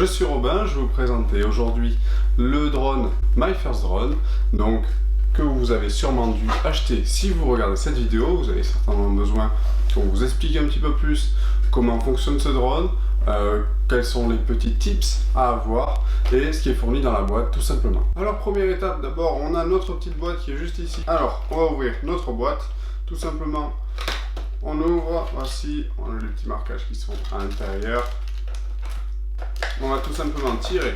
Je suis Robin, je vais vous présenter aujourd'hui le drone My First Drone, donc que vous avez sûrement dû acheter si vous regardez cette vidéo. Vous avez certainement besoin qu'on vous explique un petit peu plus comment fonctionne ce drone, quels sont les petits tips à avoir et ce qui est fourni dans la boîte tout simplement. Alors première étape, d'abord on a notre petite boîte qui est juste ici. Alors on va ouvrir notre boîte, tout simplement on ouvre, voici, on a les petits marquages qui sont à l'intérieur. On va tout simplement tirer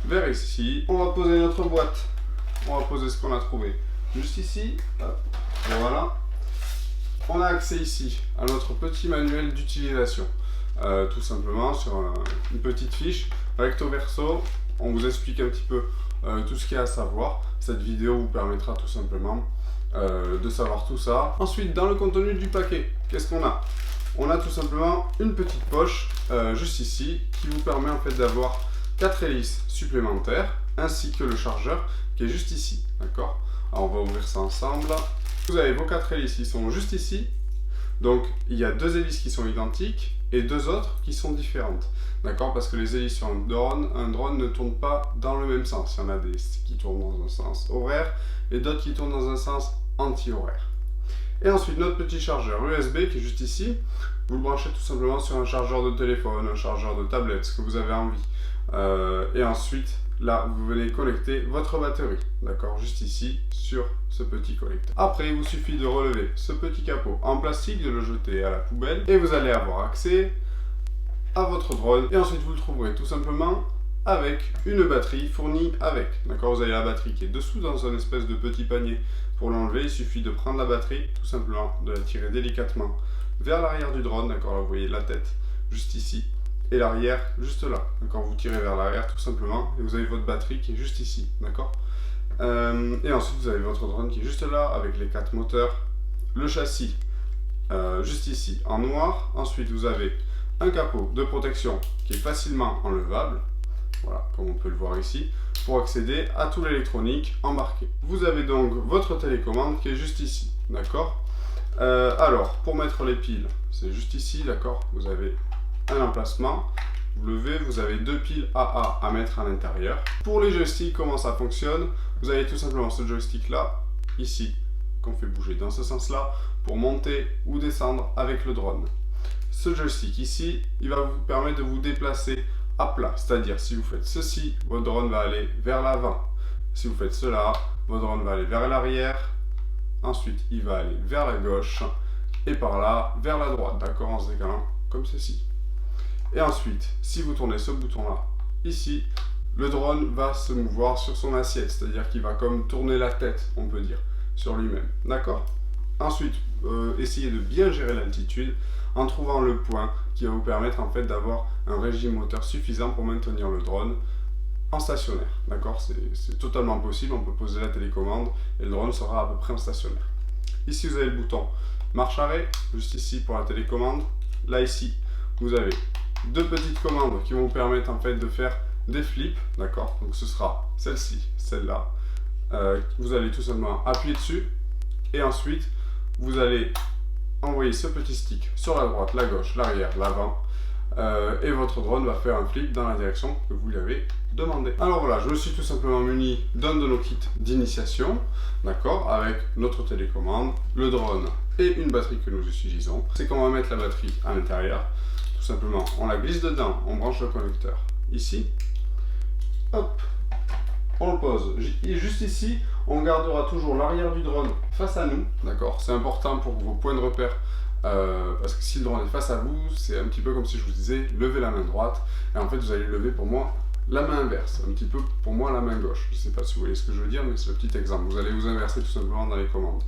vers ici, on va poser notre boîte, on va poser ce qu'on a trouvé juste ici, hop, voilà. On a accès ici à notre petit manuel d'utilisation, tout simplement sur une petite fiche, recto verso, on vous explique un petit peu tout ce qu'il y a à savoir. Cette vidéo vous permettra tout simplement de savoir tout ça. Ensuite, dans le contenu du paquet, qu'est-ce qu'on a? On a tout simplement une petite poche juste ici qui vous permet en fait d'avoir 4 hélices supplémentaires ainsi que le chargeur qui est juste ici, d'accord? Alors on va ouvrir ça ensemble. Vous avez vos 4 hélices qui sont juste ici, donc il y a 2 hélices qui sont identiques et 2 autres qui sont différentes, d'accord? Parce que les hélices sur un drone ne tournent pas dans le même sens. Il y en a des qui tournent dans un sens horaire et d'autres qui tournent dans un sens anti-horaire. Et ensuite notre petit chargeur USB qui est juste ici, vous le branchez tout simplement sur un chargeur de téléphone, un chargeur de tablette, ce que vous avez envie. Et ensuite, là, vous venez connecter votre batterie, d'accord, juste ici, sur ce petit connecteur. Après, il vous suffit de relever ce petit capot en plastique, de le jeter à la poubelle, et vous allez avoir accès à votre drone. Et ensuite, vous le trouverez tout simplement avec une batterie fournie avec, d'accord. Vous avez la batterie qui est dessous dans un espèce de petit panier. Pour l'enlever, il suffit de prendre la batterie, tout simplement, de la tirer délicatement vers l'arrière du drone, d'accord. Là, vous voyez la tête juste ici et l'arrière juste là, d'accord. Vous tirez vers l'arrière tout simplement et vous avez votre batterie qui est juste ici, d'accord. Et ensuite, vous avez votre drone qui est juste là avec les 4 moteurs, le châssis juste ici en noir. Ensuite, vous avez un capot de protection qui est facilement enlevable. Voilà, comme on peut le voir ici, pour accéder à tout l'électronique embarqué. Vous avez donc votre télécommande qui est juste ici, d'accord. Alors, pour mettre les piles, c'est juste ici, d'accord. Vous avez un emplacement, vous levez, vous avez 2 piles AA à mettre à l'intérieur. Pour les joysticks, comment ça fonctionne? Vous avez tout simplement ce joystick là, ici, qu'on fait bouger dans ce sens-là, pour monter ou descendre avec le drone. Ce joystick ici, il va vous permettre de vous déplacer à plat, c'est-à-dire si vous faites ceci, votre drone va aller vers l'avant. Si vous faites cela, votre drone va aller vers l'arrière. Ensuite, il va aller vers la gauche et par là, vers la droite, d'accord, en se décalant comme ceci. Et ensuite, si vous tournez ce bouton-là, ici, le drone va se mouvoir sur son assiette, c'est-à-dire qu'il va comme tourner la tête, on peut dire, sur lui-même, d'accord. Ensuite, essayez de bien gérer l'altitude en trouvant le point qui va vous permettre en fait d'avoir un régime moteur suffisant pour maintenir le drone en stationnaire, d'accord. C'est totalement possible, on peut poser la télécommande et le drone sera à peu près en stationnaire. Ici vous avez le bouton marche arrêt, juste ici pour la télécommande. Là ici vous avez 2 petites commandes qui vont vous permettre en fait de faire des flips, d'accord. Donc ce sera celle-ci, celle-là. Vous allez tout simplement appuyer dessus et ensuite vous allez envoyer ce petit stick sur la droite, la gauche, l'arrière, l'avant, et votre drone va faire un flip dans la direction que vous lui avez demandé. Alors voilà, je me suis tout simplement muni d'un de nos kits d'initiation, d'accord, avec notre télécommande, le drone et une batterie que nous utilisons. C'est qu'on va mettre la batterie à l'intérieur, tout simplement, on la glisse dedans, on branche le connecteur ici, hop, on le pose, et juste ici, on gardera toujours l'arrière du drone face à nous, d'accord. C'est important pour vos points de repère, parce que si le drone est face à vous, c'est un petit peu comme si je vous disais, levez la main droite, et en fait vous allez lever pour moi la main inverse, un petit peu pour moi la main gauche. Je ne sais pas si vous voyez ce que je veux dire, mais c'est le petit exemple. Vous allez vous inverser tout simplement dans les commandes.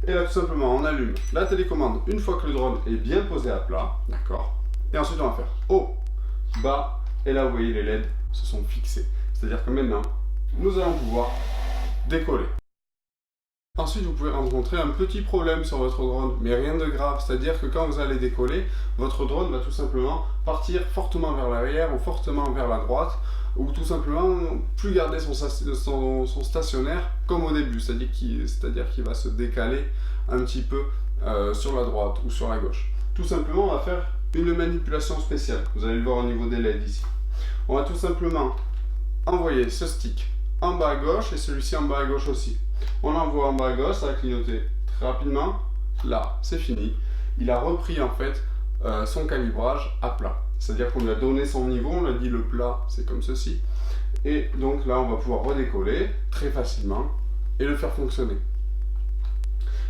Et là tout simplement, on allume la télécommande une fois que le drone est bien posé à plat, d'accord. Et ensuite on va faire haut, bas, et là vous voyez les LED se sont fixés. C'est-à-dire que maintenant, nous allons pouvoir décoller. Ensuite, vous pouvez rencontrer un petit problème sur votre drone, mais rien de grave. C'est-à-dire que quand vous allez décoller, votre drone va tout simplement partir fortement vers l'arrière ou fortement vers la droite, ou tout simplement plus garder son stationnaire comme au début. C'est-à-dire qu'il va se décaler un petit peu sur la droite ou sur la gauche. Tout simplement, on va faire une manipulation spéciale. Vous allez le voir au niveau des LED ici. On va tout simplement envoyer ce stick en bas à gauche et celui-ci en bas à gauche aussi. On l'envoie en bas à gauche, ça va clignoter très rapidement. Là, c'est fini. Il a repris en fait son calibrage à plat. C'est-à-dire qu'on lui a donné son niveau, on lui a dit le plat, c'est comme ceci. Et donc là, on va pouvoir redécoller très facilement et le faire fonctionner.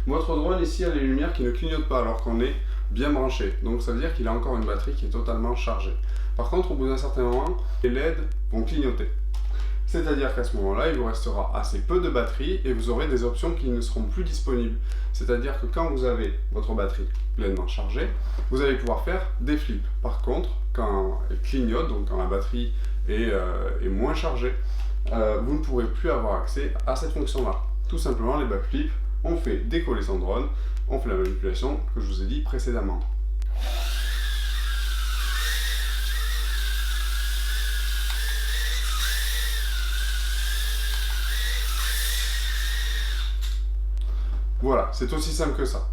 Votre drone ici a les lumières qui ne clignotent pas alors qu'on est bien branché. Donc ça veut dire qu'il a encore une batterie qui est totalement chargée. Par contre, au bout d'un certain moment, les LED vont clignoter. C'est-à-dire qu'à ce moment-là, il vous restera assez peu de batterie et vous aurez des options qui ne seront plus disponibles. C'est-à-dire que quand vous avez votre batterie pleinement chargée, vous allez pouvoir faire des flips. Par contre, quand elle clignote, donc quand la batterie est moins chargée, vous ne pourrez plus avoir accès à cette fonction-là. Tout simplement, les backflips, on fait décoller son drone, on fait la manipulation que je vous ai dit précédemment. Voilà, c'est aussi simple que ça.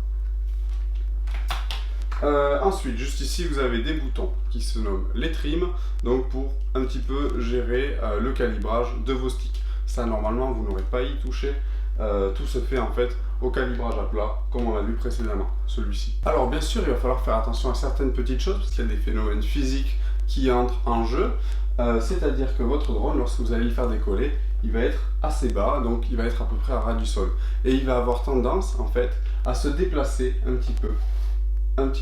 Ensuite, juste ici, vous avez des boutons qui se nomment les trims, donc pour un petit peu gérer le calibrage de vos sticks. Ça, normalement, vous n'aurez pas à y toucher. Tout se fait en fait au calibrage à plat, comme on l'a vu précédemment, celui-ci. Alors, bien sûr, il va falloir faire attention à certaines petites choses, parce qu'il y a des phénomènes physiques qui entrent en jeu. C'est-à-dire que votre drone, lorsque vous allez le faire décoller, il va être assez bas, donc il va être à peu près à ras du sol. Et il va avoir tendance, en fait, à se déplacer un petit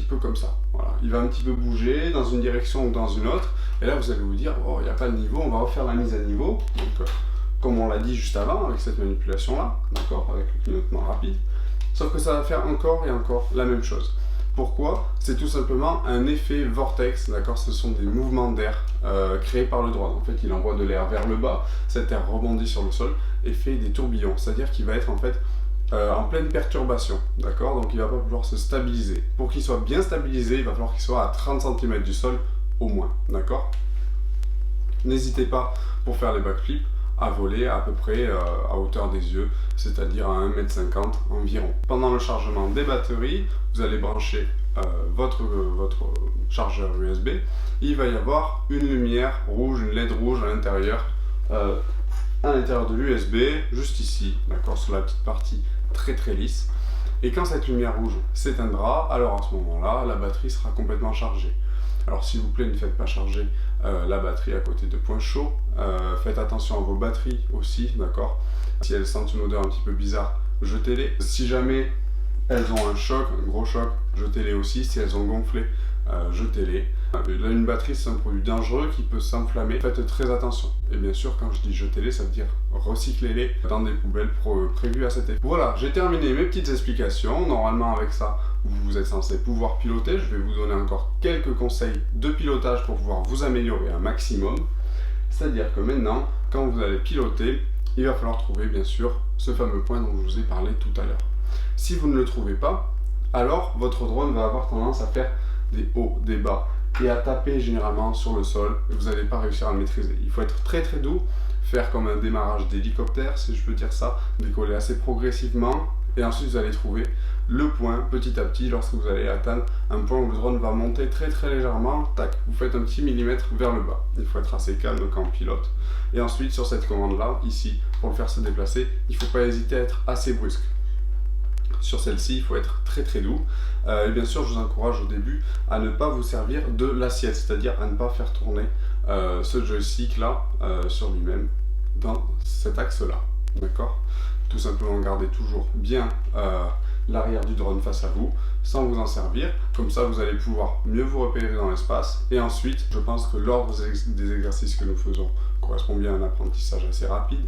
peu comme ça. Voilà. Il va un petit peu bouger dans une direction ou dans une autre. Et là, vous allez vous dire, oh, il n'y a pas de niveau, on va refaire la mise à niveau. Donc, comme on l'a dit juste avant, avec cette manipulation-là, d'accord, avec le clignotement rapide. Sauf que ça va faire encore et encore la même chose. Pourquoi? C'est tout simplement un effet vortex, d'accord? Ce sont des mouvements d'air créés par le drone. En fait, il envoie de l'air vers le bas, cet air rebondit sur le sol et fait des tourbillons. C'est-à-dire qu'il va être en fait en pleine perturbation, d'accord? Donc il va pas pouvoir se stabiliser. Pour qu'il soit bien stabilisé, il va falloir qu'il soit à 30 cm du sol au moins, d'accord? N'hésitez pas, pour faire les backflips, à voler à peu près à hauteur des yeux, c'est-à-dire à 1,50 m environ. Pendant le chargement des batteries, vous allez brancher votre chargeur USB. Il va y avoir une lumière rouge, une LED rouge à l'intérieur de l'USB, juste ici, d'accord, sur la petite partie très lisse. Et quand cette lumière rouge s'éteindra, alors à ce moment-là, la batterie sera complètement chargée. Alors s'il vous plaît, ne faites pas charger la batterie à côté de points chauds. Faites attention à vos batteries aussi, d'accord? Si elles sentent une odeur un petit peu bizarre, jetez-les. Si jamais elles ont un choc, un gros choc, jetez-les aussi. Si elles ont gonflé, jetez-les. Là, une batterie, c'est un produit dangereux qui peut s'enflammer. Faites très attention. Et bien sûr, quand je dis jetez-les, ça veut dire recyclez-les dans des poubelles prévues à cet effet. Voilà, j'ai terminé mes petites explications. Normalement, avec ça, vous êtes censé pouvoir piloter. Je vais vous donner encore quelques conseils de pilotage pour pouvoir vous améliorer un maximum. C'est-à-dire que maintenant, quand vous allez piloter, il va falloir trouver bien sûr ce fameux point dont je vous ai parlé tout à l'heure. Si vous ne le trouvez pas, alors votre drone va avoir tendance à faire des hauts, des bas et à taper généralement sur le sol et vous n'allez pas réussir à le maîtriser. Il faut être très doux, faire comme un démarrage d'hélicoptère, si je peux dire ça, décoller assez progressivement et ensuite vous allez trouver le point petit à petit lorsque vous allez atteindre un point où le drone va monter très légèrement, tac, vous faites un petit millimètre vers le bas. Il faut être assez calme quand on pilote. Et ensuite sur cette commande là, ici, pour le faire se déplacer, il ne faut pas hésiter à être assez brusque. Sur celle-ci, il faut être très doux. Et bien sûr, je vous encourage au début à ne pas vous servir de l'assiette, c'est-à-dire à ne pas faire tourner ce joystick-là sur lui-même dans cet axe-là. D'accord? Tout simplement garder toujours bien l'arrière du drone face à vous, sans vous en servir. Comme ça, vous allez pouvoir mieux vous repérer dans l'espace. Et ensuite, je pense que l'ordre des exercices que nous faisons correspond bien à un apprentissage assez rapide.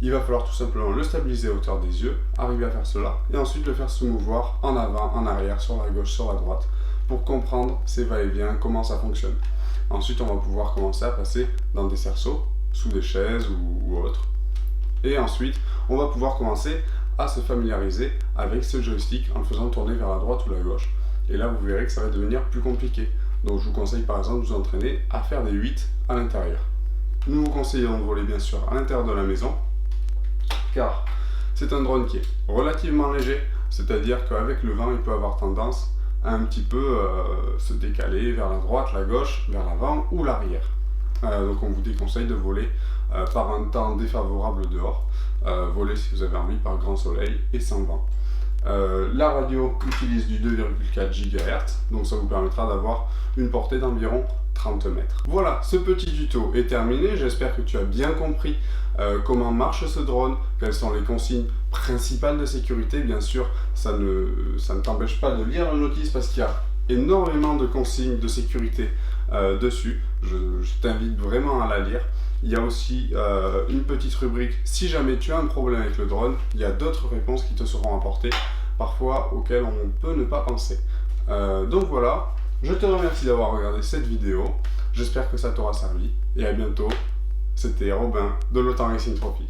Il va falloir tout simplement le stabiliser à hauteur des yeux, arriver à faire cela, et ensuite le faire se mouvoir en avant, en arrière, sur la gauche, sur la droite, pour comprendre ces va-et-vient, comment ça fonctionne. Ensuite, on va pouvoir commencer à passer dans des cerceaux, sous des chaises ou autres. Et ensuite, on va pouvoir commencer à se familiariser avec ce joystick en le faisant tourner vers la droite ou la gauche. Et là, vous verrez que ça va devenir plus compliqué. Donc, je vous conseille par exemple de vous entraîner à faire des 8 à l'intérieur. Nous vous conseillons de voler bien sûr à l'intérieur de la maison, car c'est un drone qui est relativement léger, c'est-à-dire qu'avec le vent, il peut avoir tendance à un petit peu se décaler vers la droite, la gauche, vers l'avant ou l'arrière. donc on vous déconseille de voler par un temps défavorable dehors. Voler si vous avez envie par grand soleil et sans vent. La radio utilise du 2,4 GHz, donc ça vous permettra d'avoir une portée d'environ 30 mètres. Voilà, ce petit tuto est terminé. J'espère que tu as bien compris comment marche ce drone, quelles sont les consignes principales de sécurité. Bien sûr, ça ne t'empêche pas de lire la notice parce qu'il y a énormément de consignes de sécurité dessus. Je t'invite vraiment à la lire. Il y a aussi une petite rubrique, si jamais tu as un problème avec le drone, il y a d'autres réponses qui te seront apportées, parfois auxquelles on peut ne pas penser. Donc voilà, je te remercie d'avoir regardé cette vidéo, j'espère que ça t'aura servi, et à bientôt, c'était Robin de l'Autant Racing Trophy.